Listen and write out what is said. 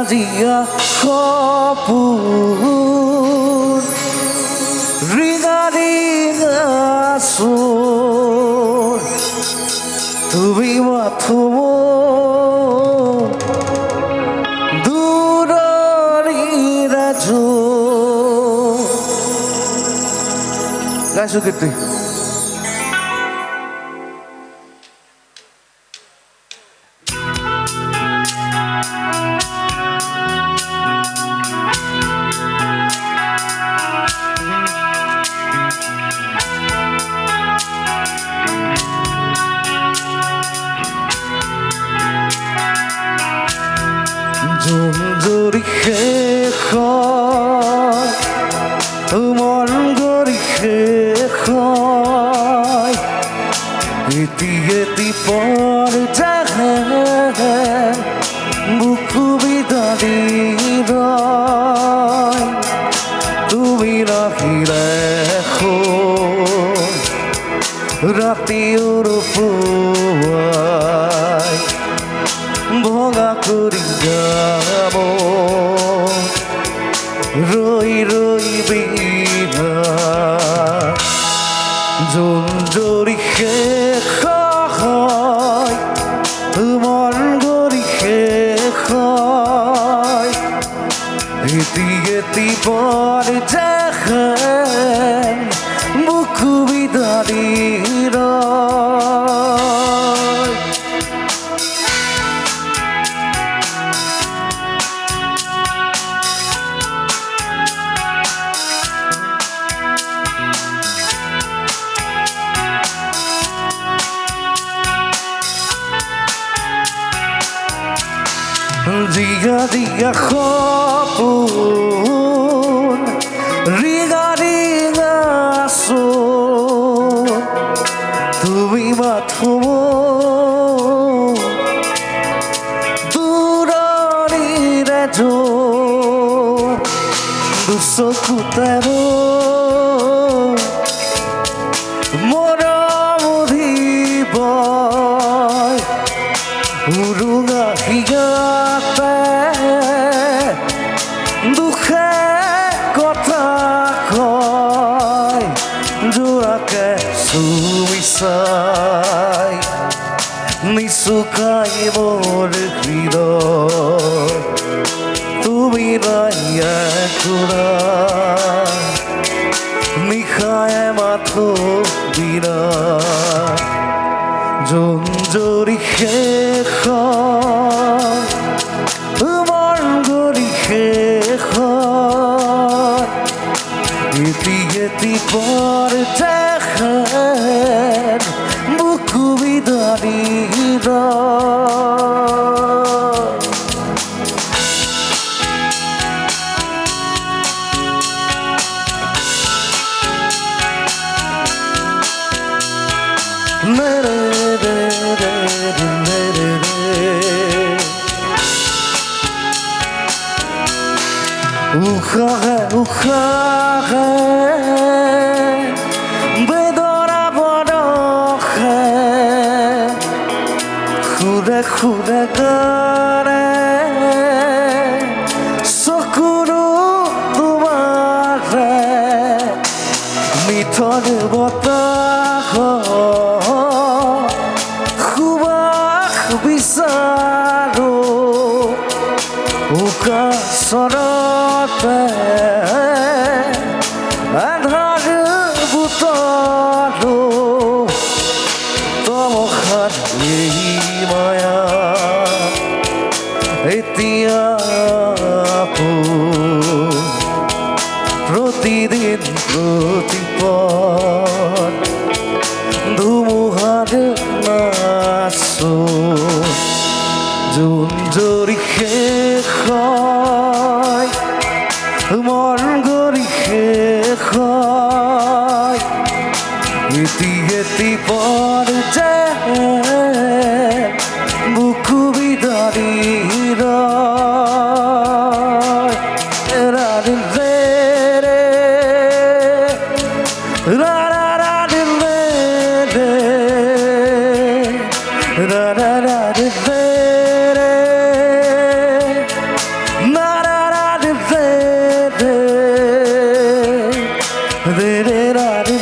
dia kopur ringa sur তুমি মাথুম দূররি রাজু গাইছো কীর্তি জরি মন গরি ইতি গতি পর বুকু বিদারি তুমি রাখিলে রাতি ভঙা করি যাব রই রই বিনা জোন জরি শেষ হয় মন গরি শেষ হয় ইতি গতি পর বুকু বিদারি Diga, diga, kopun Riga, riga, sun Tumi mathumu Durani rejo Dusoku tero Moramuri boy Urunga higa দুঃখে কথা কয় জোড়াকে সুমিশাই নিশুকাই মোর হৃদয় তুমি রাইয়া কুড়া নিশায় মাথো বিনা জঞ্জরি শেষ মন গরি শেষ ইতি গতি পর বুকু বিদারি উখা বেদনা বড়ে খুদে খুদে করে চকুৰো তোমাৰ মিঠৰ বতাহ সুবাস বিচাৰো উকা চৰতে আধাৰ বুটলো তমখাত এই মায়া এতিয়া প্ৰতিদিন প্ৰতিপদ ধুমুহাৰ নাচো জোন জৰি শেষ হয় মন গৰি শেষ হয় ইতি গতি পৰ বুকু বিদাৰি রে রে রা রে